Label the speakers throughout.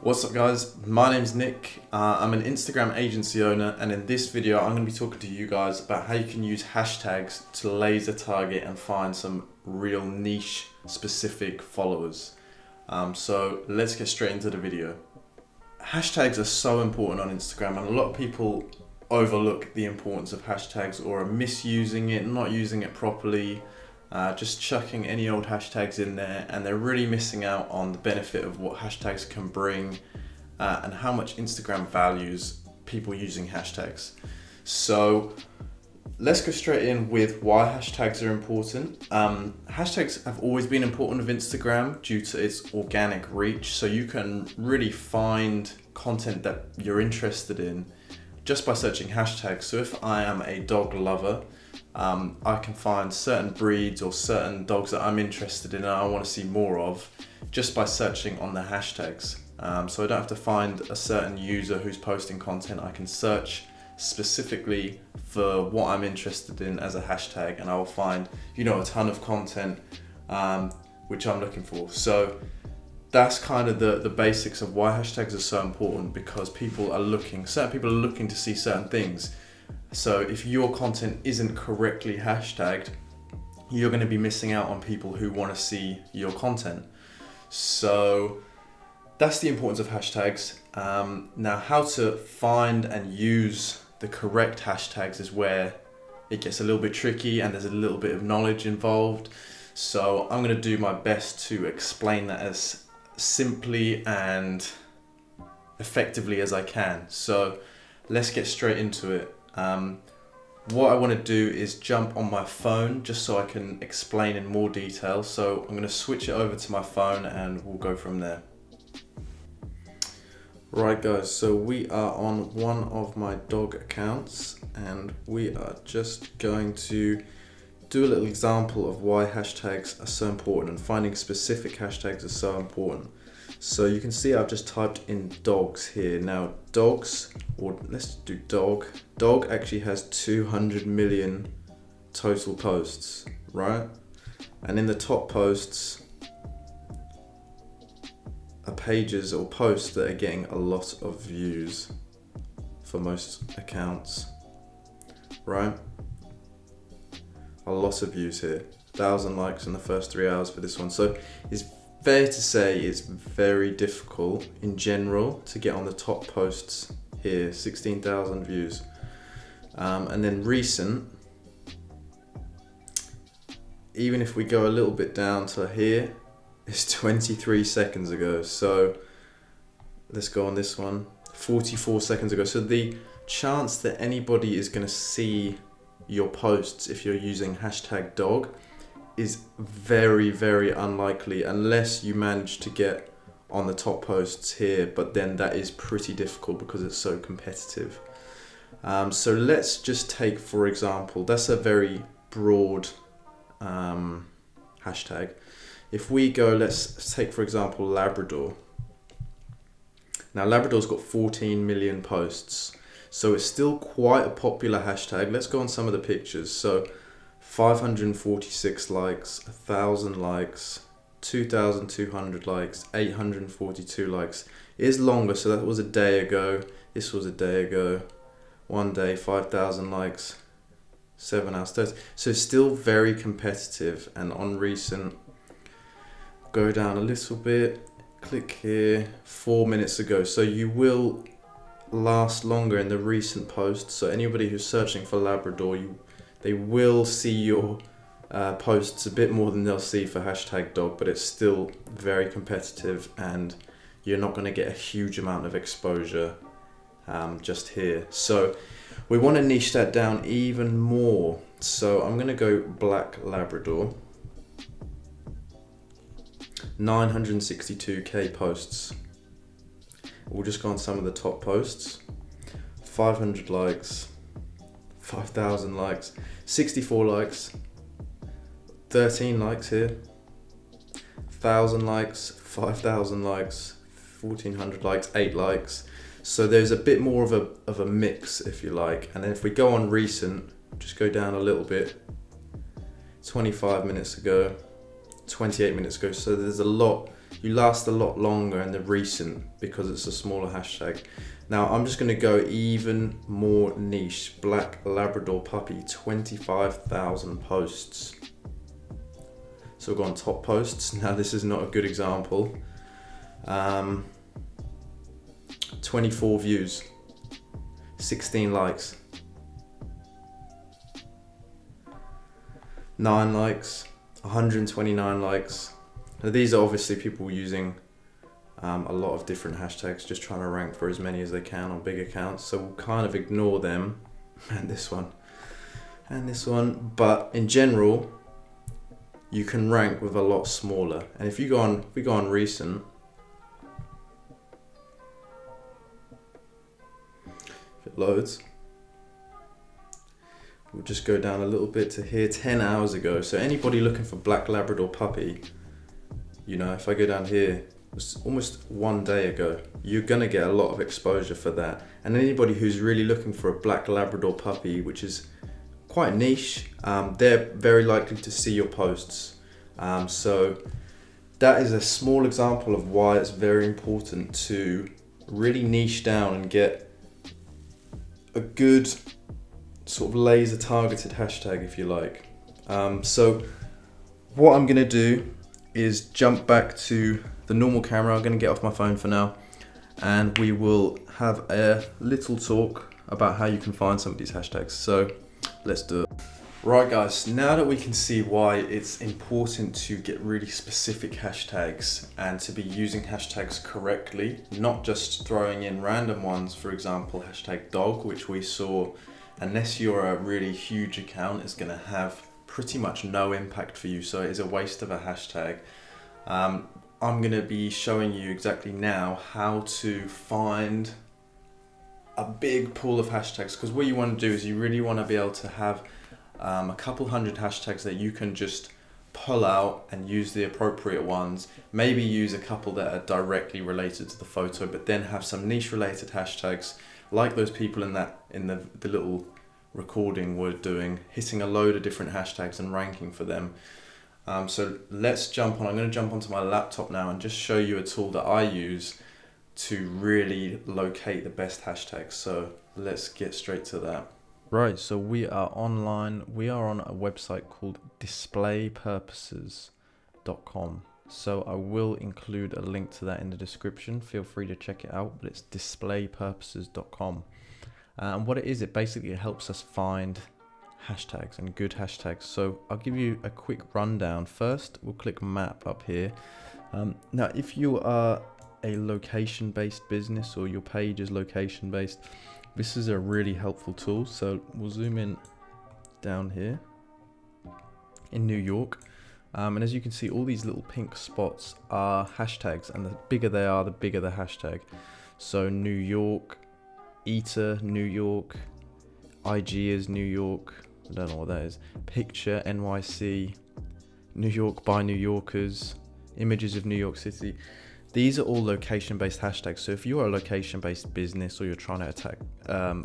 Speaker 1: What's up guys, my name's Nick, I'm an Instagram agency owner, and in this video I'm going to be talking to you guys about how you can use hashtags to laser target and find some real niche specific followers. So let's get straight into the video. Hashtags are so important on Instagram, and a lot of people overlook the importance of hashtags or are misusing it, not using it properly, just chucking any old hashtags in there, and they're really missing out on the benefit of what hashtags can bring and how much Instagram values people using hashtags. So let's go straight in with why hashtags are important. Hashtags have always been important with Instagram due to its organic reach, so you can really find content that you're interested in just by searching hashtags. So if I am a dog lover, I can find certain breeds or certain dogs that I'm interested in and I want to see more of just by searching on the hashtags. So I don't have to find a certain user who's posting content. I can search specifically for what I'm interested in as a hashtag, and I will find, a ton of content which I'm looking for. So that's kind of the basics of why hashtags are so important, because certain people are looking to see certain things. So if your content isn't correctly hashtagged, you're going to be missing out on people who want to see your content. So that's the importance of hashtags. Now, how to find and use the correct hashtags is where it gets a little bit tricky and there's a little bit of knowledge involved. So I'm going to do my best to explain that as simply and effectively as I can. So let's get straight into it. What I want to do is jump on my phone just so I can explain in more detail. So I'm going to switch it over to my phone and we'll go from there. Right guys, so we are on one of my dog accounts and we are just going to do a little example of why hashtags are so important and finding specific hashtags are so important. So you can see I've just typed in dogs here. Now dogs, or let's do dog. Dog actually has 200 million total posts, right? And in the top posts are pages or posts that are getting a lot of views for most accounts, right? A lot of views here, 1,000 likes in the first 3 hours for this one. So it's fair to say it's very difficult in general to get on the top posts here, 16,000 views. And then recent, even if we go a little bit down to here, it's 23 seconds ago. So let's go on this one, 44 seconds ago. So the chance that anybody is going to see your posts if you're using hashtag dog is very, very unlikely unless you manage to get on the top posts here, but then that is pretty difficult because it's so competitive. So let's just take, for example, that's a very broad hashtag. If we go, let's take for example Labrador. Now Labrador's got 14 million posts, so it's still quite a popular hashtag. Let's go on some of the pictures. So 546 likes, 1,000 likes, 2,200 likes, 842 likes. It is longer, so that was a day ago. This was a day ago. 1 day, 5,000 likes, 7 hours 30. So it's still very competitive. And on recent, go down a little bit, click here, 4 minutes ago. So you will last longer in the recent posts. So anybody who's searching for Labrador, they will see your posts a bit more than they'll see for hashtag dog, but it's still very competitive and you're not going to get a huge amount of exposure just here. So we want to niche that down even more. So I'm going to go black Labrador, 962k posts. We'll just go on some of the top posts. 500 likes, 5,000 likes, 64 likes, 13 likes here, 1,000 likes, 5,000 likes, 1,400 likes, 8 likes. So there's a bit more of a mix, if you like. And then if we go on recent, just go down a little bit, 25 minutes ago, 28 minutes ago. So there's a lot you last a lot longer in the recent because it's a smaller hashtag. Now I'm just going to go even more niche. Black Labrador puppy, 25,000 posts. So we'll go on top posts. Now this is not a good example. 24 views, 16 likes, 9 likes, 129 likes. Now these are obviously people using a lot of different hashtags, just trying to rank for as many as they can on big accounts. So we'll kind of ignore them and this one and this one. But in general, you can rank with a lot smaller. And if we go on recent, if it loads, we'll just go down a little bit to here, 10 hours ago. So anybody looking for Black Labrador puppy, you know, if I go down here, it was almost 1 day ago, you're gonna get a lot of exposure for that. And anybody who's really looking for a Black Labrador puppy, which is quite niche, they're very likely to see your posts. So that is a small example of why it's very important to really niche down and get a good sort of laser targeted hashtag, if you like. So what I'm gonna do is jump back to the normal camera. I'm gonna get off my phone for now, and we will have a little talk about how you can find some of these hashtags. So let's do it. Right guys, now that we can see why it's important to get really specific hashtags and to be using hashtags correctly, not just throwing in random ones, for example, hashtag dog, which we saw, unless you're a really huge account, is gonna have pretty much no impact for you, so it is a waste of a hashtag. I'm gonna be showing you exactly now how to find a big pool of hashtags, because what you want to do is you really want to be able to have a couple hundred hashtags that you can just pull out and use the appropriate ones, maybe use a couple that are directly related to the photo, but then have some niche related hashtags like those people in the little recording were doing, hitting a load of different hashtags and ranking for them. So let's jump on. I'm going to jump onto my laptop now and just show you a tool that I use to really locate the best hashtags. So let's get straight to that. Right, so we are online. We are on a website called displaypurposes.com. So I will include a link to that in the description. Feel free to check it out, but it's displaypurposes.com. And what it is, it basically helps us find hashtags and good hashtags. So I'll give you a quick rundown. First, we'll click map up here. Now, if you are a location-based business or your page is location-based, this is a really helpful tool. So we'll zoom in down here in New York. And as you can see, all these little pink spots are hashtags, and the bigger they are, the bigger the hashtag. So New York, Eater, New York, IG is New York, I don't know what that is, Picture, NYC, New York by New Yorkers, Images of New York City. These are all location-based hashtags. So if you are a location-based business or you're trying to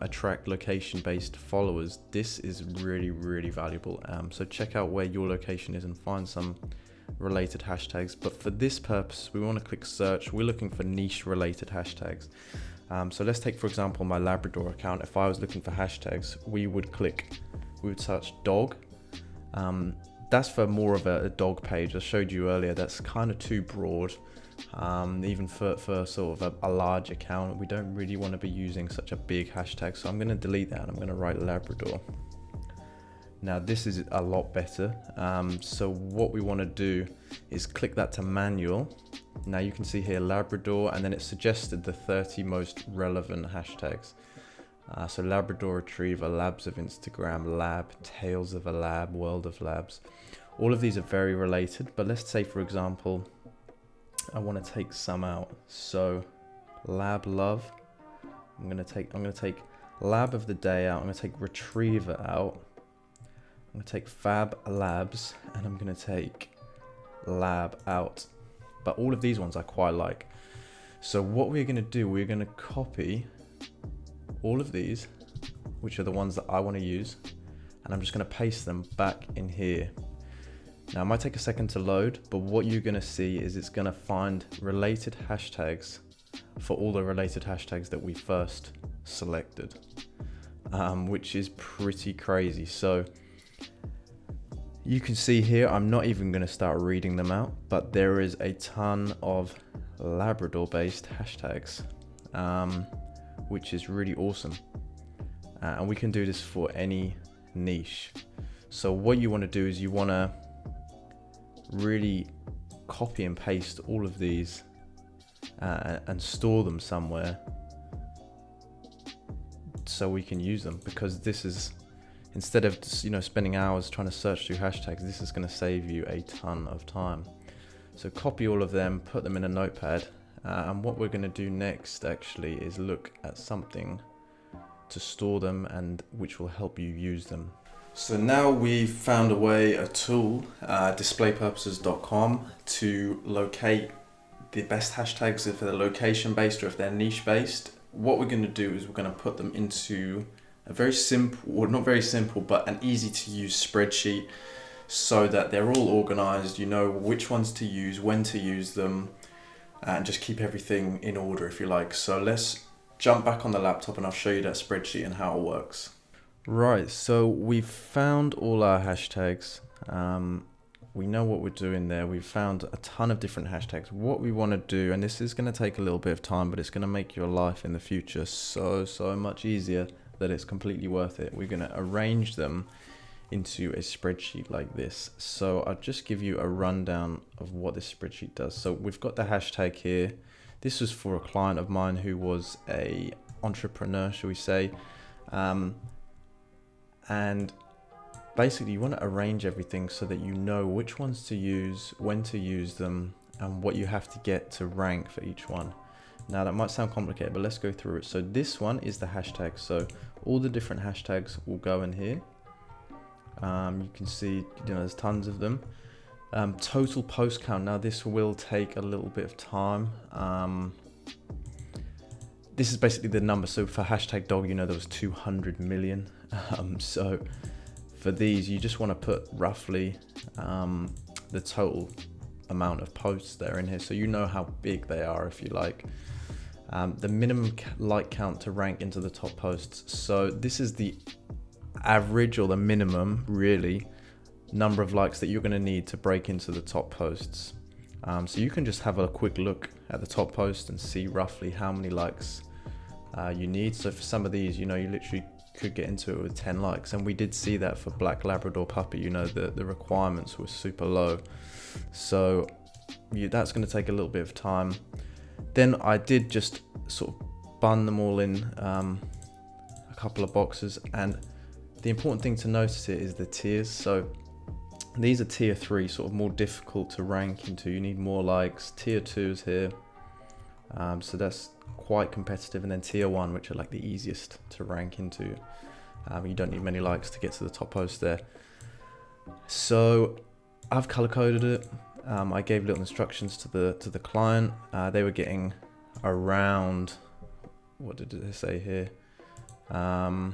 Speaker 1: attract location-based followers, this is really, really valuable. So check out where your location is and find some related hashtags. But for this purpose, we want to click search. We're looking for niche-related hashtags. So let's take, for example, my Labrador account. If I was looking for hashtags, we would search dog. That's for more of a dog page. I showed you earlier, that's kind of too broad. Even for sort of a large account, we don't really want to be using such a big hashtag. So I'm going to delete that and I'm going to write Labrador. Now this is a lot better. So what we want to do is click that to manual. Now you can see here Labrador, and then it suggested the 30 most relevant hashtags. So Labrador Retriever, Labs of Instagram, Lab, Tales of a Lab, World of Labs. All of these are very related, but let's say, for example, I want to take some out. So Lab Love, I'm going to take Lab of the Day out. I'm going to take Retriever out. I'm going to take Fab Labs, and I'm going to take Lab out. But all of these ones I quite like. So what we're going to do, we're going to copy all of these, which are the ones that I want to use, and I'm just going to paste them back in here. Now it might take a second to load, but what you're gonna see is it's gonna find related hashtags for all the related hashtags that we first selected, which is pretty crazy. So you can see here, I'm not even gonna start reading them out, but there is a ton of Labrador based hashtags, which is really awesome. And we can do this for any niche. So what you wanna do is you wanna really copy and paste all of these and store them somewhere so we can use them, because this is, instead of spending hours trying to search through hashtags, this is going to save you a ton of time. So copy all of them, put them in a notepad, and what we're going to do next actually is look at something to store them and which will help you use them. So now we've found a tool, displaypurposes.com, to locate the best hashtags if they're location based or if they're niche based. What we're going to do is we're going to put them into a very simple, or not very simple, but an easy to use spreadsheet, so that they're all organized, you know which ones to use, when to use them, and just keep everything in order if you like. So let's jump back on the laptop and I'll show you that spreadsheet and how it works. Right, so we've found all our hashtags. We know what we're doing there. We've found a ton of different hashtags. What we want to do, and this is going to take a little bit of time, but it's going to make your life in the future so much easier that it's completely worth it. We're going to arrange them into a spreadsheet like this. So I'll just give you a rundown of what this spreadsheet does. So we've got the hashtag here. This was for a client of mine who was a entrepreneur, shall we say. And basically you want to arrange everything so that you know which ones to use, when to use them, and what you have to get to rank for each one. Now that might sound complicated, but let's go through it. So this one is the hashtag. So all the different hashtags will go in here. You can see, there's tons of them. Total post count. Now this will take a little bit of time. This is basically the number. So for hashtag dog, there was 200 million. So for these, you just want to put roughly the total amount of posts that are in here, so you know how big they are, if you like. The minimum like count to rank into the top posts. So this is the average, or the minimum really, number of likes that you're going to need to break into the top posts. So you can just have a quick look at the top post and see roughly how many likes you need. So for some of these, you literally could get into it with 10 likes, and we did see that for Black Labrador Puppy. The requirements were super low, so that's going to take a little bit of time. Then I did just sort of bun them all in a couple of boxes, and the important thing to notice here is the tiers. So these are tier 3, sort of more difficult to rank into, you need more likes. Tier 2 is here, so that's quite competitive, and then tier 1, which are like the easiest to rank into. You don't need many likes to get to the top post there. So I've color coded it. I gave little instructions to the client. They were getting around, what did they say here? I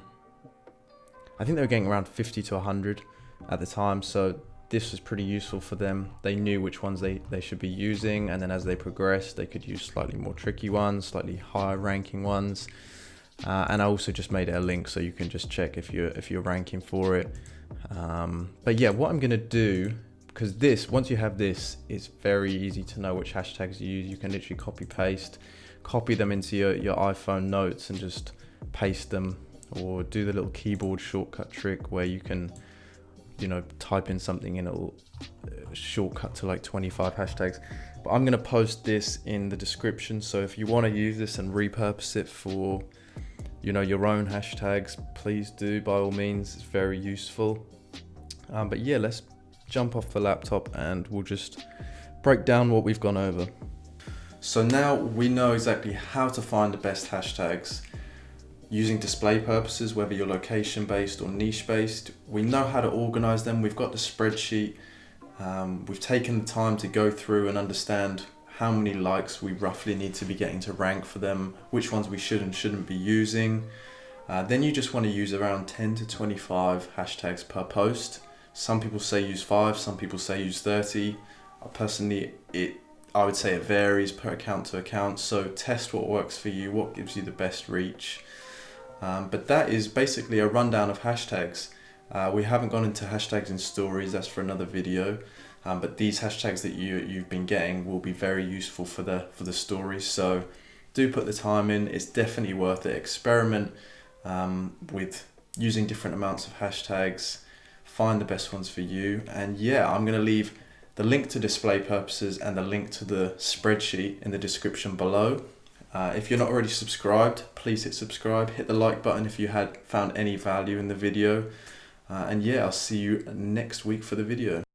Speaker 1: think they were getting around 50 to 100 at the time. So this was pretty useful for them. They knew which ones they should be using, and then as they progressed, they could use slightly more tricky ones, slightly higher ranking ones. And I also just made it a link so you can just check if you're ranking for it. But yeah, what I'm gonna do, because once you have this, it's very easy to know which hashtags you use. You can literally copy them into your iPhone notes and just paste them, or do the little keyboard shortcut trick where you can type in something and it'll shortcut to like 25 hashtags. But I'm going to post this in the description, so if you want to use this and repurpose it for your own hashtags, please do, by all means. It's very useful. But yeah, let's jump off the laptop and we'll just break down what we've gone over. So now we know exactly how to find the best hashtags using display purposes, whether you're location based or niche based. We know how to organize them. We've got the spreadsheet. We've taken the time to go through and understand how many likes we roughly need to be getting to rank for them, which ones we should and shouldn't be using. Then you just want to use around 10 to 25 hashtags per post. Some people say use 5, some people say use 30. Personally, I would say it varies per account to account, so test what works for you, what gives you the best reach. But that is basically a rundown of hashtags. We haven't gone into hashtags in stories, that's for another video. But these hashtags that you've been getting will be very useful for the stories. So do put the time in. It's definitely worth it. Experiment with using different amounts of hashtags. Find the best ones for you. And yeah, I'm going to leave the link to display purposes and the link to the spreadsheet in the description below. If you're not already subscribed, please hit subscribe. Hit the like button if you had found any value in the video. And yeah, I'll see you next week for the video.